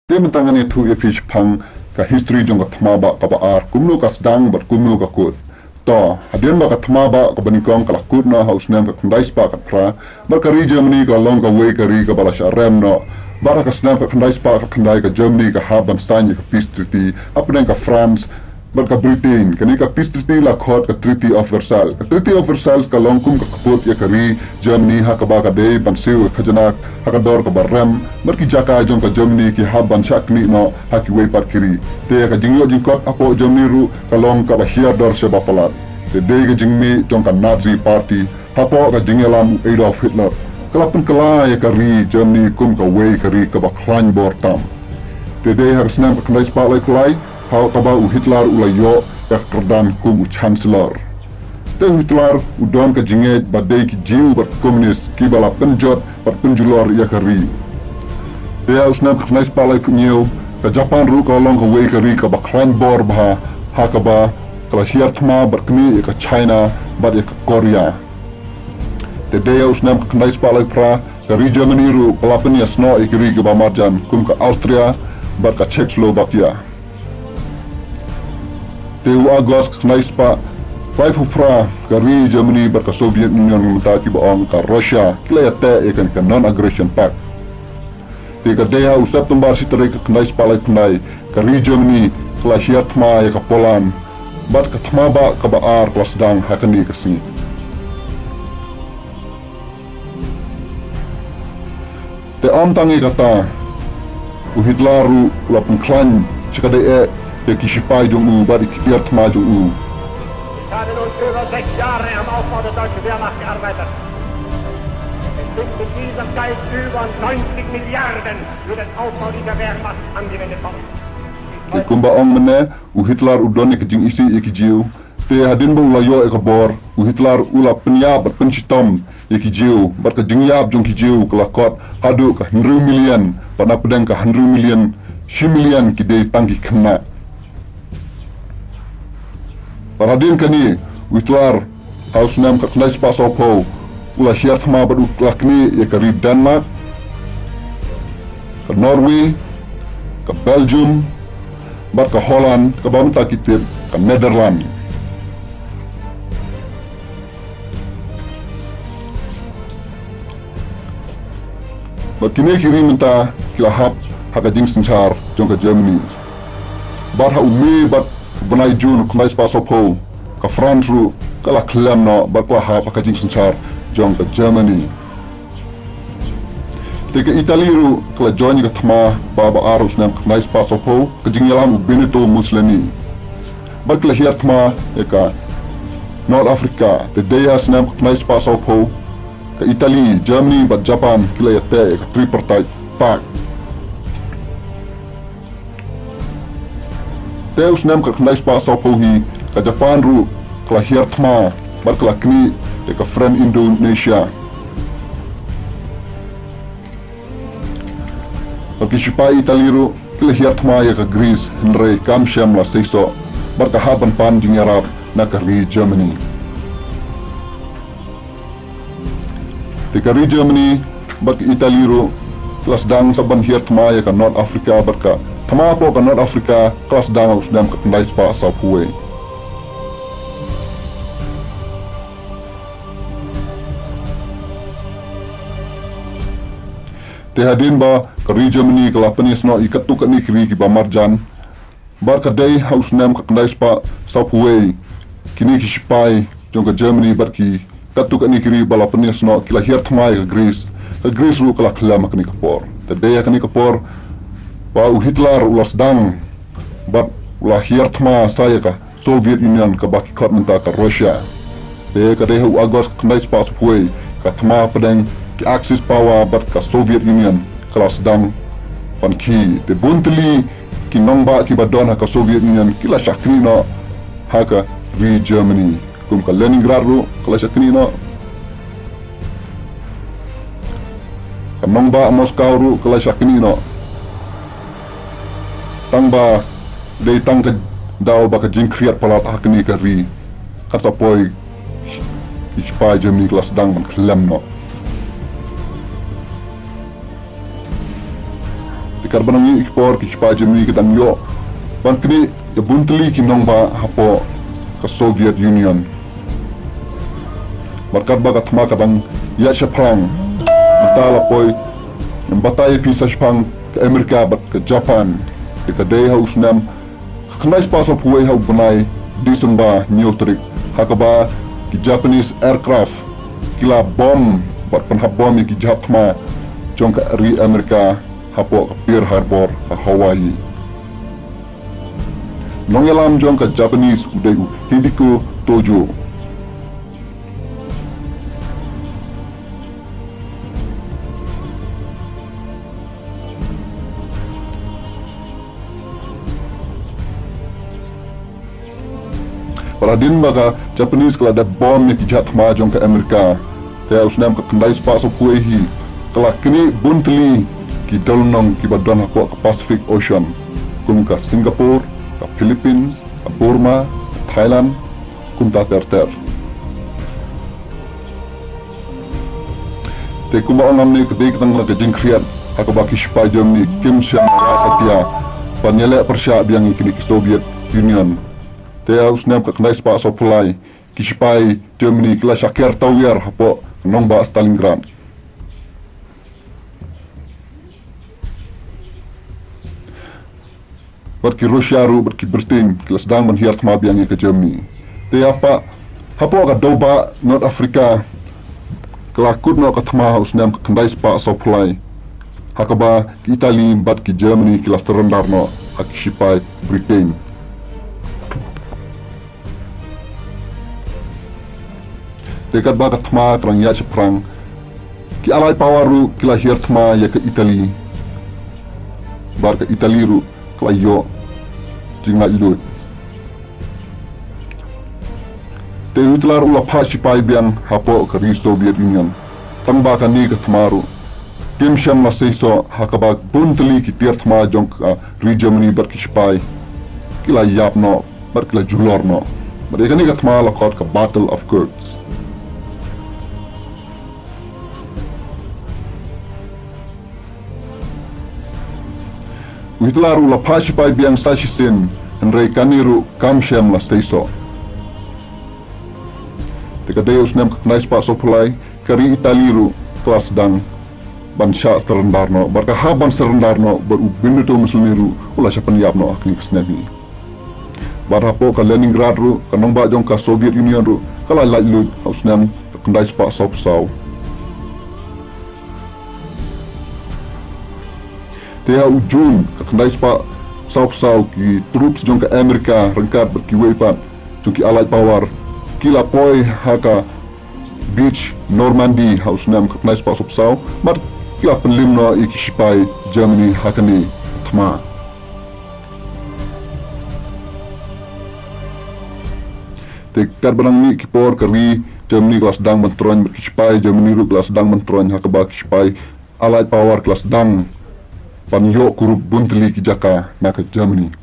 Dia mentangani tu ia fi Shaphang ka history jong ka Thma ba ka ba ar kumnu ka sedang ber kumnu ka kut. To hadian ba ka Thma ba ka banikong ka lakut na haus nem ka kundais pa ka pra ber ka ri Germany ka long ka way ka ri ka bala sha rem no bara ka snam ka kundais pa ka kundai ka Germany ka haban stanya ka peace treaty apnen ka France ber ka Britain kani ka peace treaty la khot ka Treaty of Versailles ka Treaty of Versailles ka long kum ka kaput ya ka ri Germany ha ka ba ka dei ban siu ka janak ha ka dor ka barem ber ki jaka jong ka Germany ki haban shakni no ha ki way par kiri te ka jingyo jingkot apo Germany ru ka long ka ba hiar dor se ba palat te dei ka jingmi jong ka Nazi party hapo ka jingelam Adolf Hitler kalapun kala ya ka ri Germany kum ka way ka ri ka ba klan bor tam te dei ha snam ka kundai spa lai kulai hau kaba u Hitler ulayo ya kerdan kum u chancellor te Hitler u don ka jinge badai ki jiu ber komunis ki bala penjot ber penjulor ya ka ri te ya usnam ka kundai spa lai punyo ka Japan ru ka long ka way ka ri ka ba klan bor ba ha ka ba kala hiar Thma ber kni ya ka China ber ya ka Korea te de ya usnam ka kundai spa lai pra ka ri Germany ru palapen ya sno ya ka ri ka ba marjan kum ka Austria ber ka Czechoslovakia te u August knais pa pai pra ka ri Germany ber ka Soviet Union menta ki ba ong ka Russia kila ya te ikan ka non aggression pact te ka de u September sitere ka knais pa lai knai ka ri Germany kila hiat Thma ya ka Poland ber ka Thma ba ka ba ar kla sedang hakani ka sini te am tangi kata u Hitler ru la pengklan sikade der Kishipai jong u bari kitiar Thma jong u. Ich habe nun über 6 Jahre am Aufbau der deutschen Wehrmacht gearbeitet. Es sind mit dieser Zeit über 90 Milliarden für den Aufbau dieser Wehrmacht angewendet worden. Te kumba ong mene u Hitler u don ek jing isi ek jiu te hadin ba ulayo ek bor u Hitler ula penyab bat penchitom ek jiu bat ka jingyab jong ki jiu kala kot hadu ka 100 million pana pedang ka 100 million 1 million ki de tangki Khana paradin kani Hitler haus nam ka knais pa sopo ula hiar Thma badu klakni ya ka ri Denmark ka Norway ka Belgium bar ka Holland ka bamta kitib ka Netherlands Bakine kiri minta kila hap haka jing senchar jong ka Germany bar ha umi bat benai jun knais pa sopo ka France ru kala klem no bar ka hap haka jing senchar jong ka Germany te ka Italy ru kala join ka Thma baba arus nam knais pa sopo ka jing yalam Benito Mussolini bar kala hiar Thma ka North Africa te deya snam knais pa sopo ka Italy, Germany, bat Japan kila ya te ka tripartite pact. Te usnam ka knais pa sopo hi ka Japan ru kala hiar Thma bar kala kni te ka friend Indonesia. Ka Shipai Italy ru kila hiar Thma ya ka Greece Henry Kamsham la seiso bar ka haban pan jing Arab na ka ri Germany. Te ka ri Germany bar ka Italy ru kelas dang saban hiar Thma ya ka North Africa bar ka Thma po ka North Africa kelas dang usnam ka knais pa sa puwe. Te hadin ba ka ri Germany ka lapanis no ikatu ka ni kiri ki ba marjan bar ka dei haus nam ka knais pa sa puwe kini ki Shipai jong ka Germany bar ki katu ka ni kiri ba lapanis no kila hiar Thma ka Greece ru kala klam ka ni kapor te dei ka ni kapor ba u Hitler ulas dang bat ulah hiar Thma saya ka Soviet Union ka baki kot menta ka Russia te ka dei hu August knais pa sa puwe ka Thma pedang ki Axis power bat ka Soviet Union kelas dang pan ki te buntli ki nongba ki badon ka Soviet Union kila shakri no haka ri Germany kum ka Leningrad ru kala shakri no ka nongba Moscow ru kala shakri no tangba dei tang ka daw ba ka jing kriat palat hakni ka ri kata poi ki Shipai Germany kelas dang man klem no Ikarbanang ikpor kispa Germany kedang yo. Bangkini ya buntli kinongba hapo ke Soviet Union. Markat ba Thma kadang ya Shaphang. Antala poi batay pisa Shaphang ke Amerika bat ke Japan. Ke day haus nam knais paso puai hau bunai disengba neutrik hakaba ki Japanese aircraft kila bom bat penhab bom ki Thma jong ke ri Amerika hapo ke Pearl Harbor ke Hawaii. Nongelam jong ke Japanese udai Hideko Tojo. Paladin baga Japanese kala ada bom yang kijat Thma jong ke Amerika. Taya usnam ke kendai spa so kuehi. Kala kini buntli ki dolnong ki badan hapo ke Pacific Ocean. Kum ke Singapore, ke Philippines, ke Burma, ke Thailand, kum ta ter. Te kum ongam ni kedai ketang ke jingkriat hakaba ki spa Germany Kim Siam Rasatia panele persya biang kini ke Soviet Union. Taya usnam ke kendai spa so pulai ki spa Germany kila syakir tawir hapo nongba Stalingrad. Berki Rusia ru berki Britain kila sedang menhiar Thma biang ke Germany. Taya apa hapo ke Doba North Africa kila kudno ke Thma usnam ke kendai spa so pulai hakaba ki Italy bat ki Germany kila serendarno hak spa Britain. Dekat baga Thma kerang ya Shaphang ki alai pawaru kila hiar Thma ya ke Italy bar ke Italy ru kila yo jinga ilut te utlar ula phashi pai biang hapo ke Soviet Union tang ba kan ni ke Thma ru Kim Siam la seiso hakaba buntli ki tiar Thma jong ri Germany bar ki spai kila yapno bar kila julorno mereka ni ke Thma la kot ke Battle of Kursk. Uitlaru la pashi pai biang sashi sin enrei kaniru kamshem la seiso. Teka deus nem knais pa sopulai kari italiru kelas dang ban sya serendarno barka haban serendarno baru binuto muslimiru ula syapan yapno akni kesnemi. Barapo ka Leningrad ru kanong ba jong ka Soviet Union ru kala lailut hausnem knais pa sopsau. Taya ujung kendai spa sau ki troops jong ke Amerika rengkat berkiwepat jong ki allied power kila poi haka beach Normandy hausnam kendai spa sau mar kila penlimno iki sipai Germany hakani Thma. Te karbanang ni kipor kari Germany kelas dang mentron berkipai Germany ru kelas dang mentron hakaba kipai allied power kelas dang panyo kurup buntli ki jaka na ke Germany.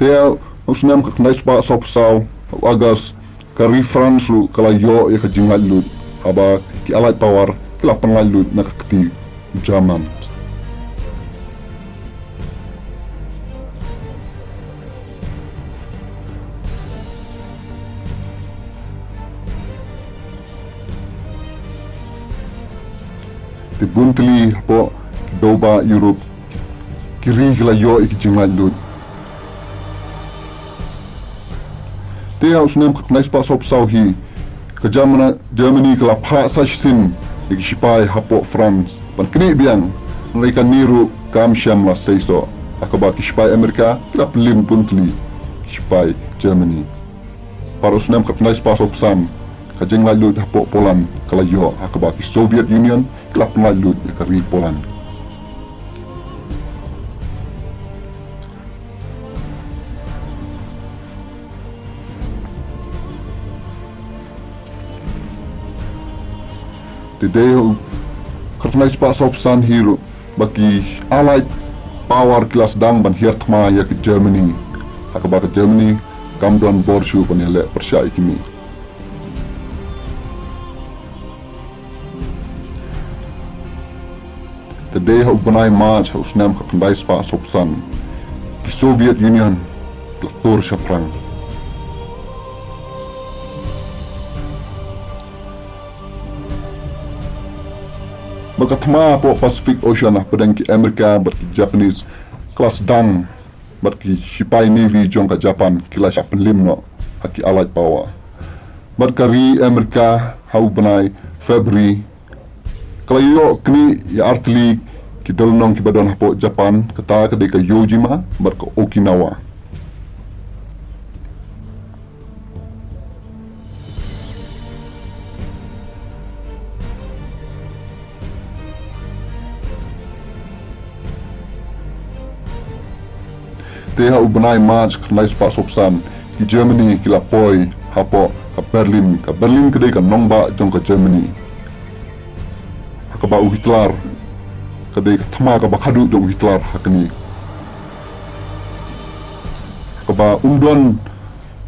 Taya usnam ke kendai spa sopsau agas kari France ru kala yo ya ke jingalut aba ki allied power kila pengalut na ke keti Jerman. Di buntli po Doba Europe kiri kila yo iki jingalut. Taya usnam ke kendai spa sopsau hi ke Germany kala pa sashsin iki sipai hapo France pan kini biang mereka niru kamsham la seiso akaba ki sipai Amerika kila pelim buntli sipai Germany. Para usnam ke kendai spa sopsam kajeng lalut hapo Poland kala yo akaba ki Soviet Union kila pengalut ke ri Poland. Tideo karena ispa sopsan hero bagi allied power kelas dang ban hier Thma ya ke Germany akaba ke Germany kamdon borshu panele persya ikimi. Today hau banai March hau snam ka kandai spa sopsan. Ki Soviet Union plator Shaphang. Maka Thma po Pacific Ocean pedang ki Amerika berki Japanese kelas dang berki Shipai Navy jong ka Japan kila Shapan limno haki allied power. Berkari Amerika hau banai February kalau yo kini ya artli ki dolnong ki badon hapo Japan kata kedai ka Yojima berka Okinawa. Teha ubenai March kanai spa sopsan di Germany kila poi hapo ka Berlin kedai ka nongba jong ka Germany hakaba Hitler kedai ka Thma ka bakadu jong Hitler hakani hakaba umdon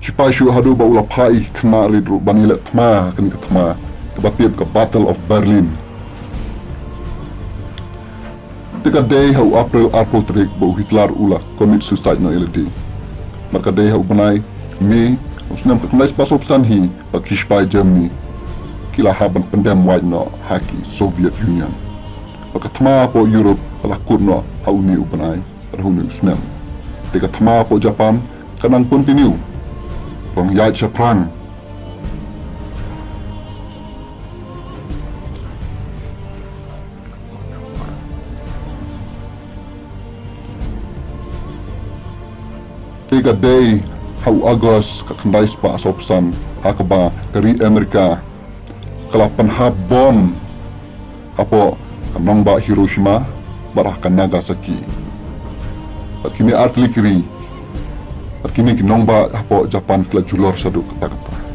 Shipai shu hadu ba ula pai kena ridru banile Thma hakani ka Thma kabatiep ka Battle of Berlin. Tika day hau April arpotrik bau Hitler ula commit suicide na iladi. Maka day hau banai May usnam ka kanai spa sopsan hi ba Shipai Germany kila haban pendem white no haki Soviet Union. Maka Thma po Europe ala kurno hau ni ubanai arhuni usnam. Tika Thma po Japan kanang continue from yait Shaphang. Tiga day hau Agos ka kandai spa sopsan hakaba kari Amerika kalapan habon hapo kanong ba Hiroshima barah ka Nagasaki. At kini artillery at kini kinong ba hapo Japan kila julor sadu kata-kata.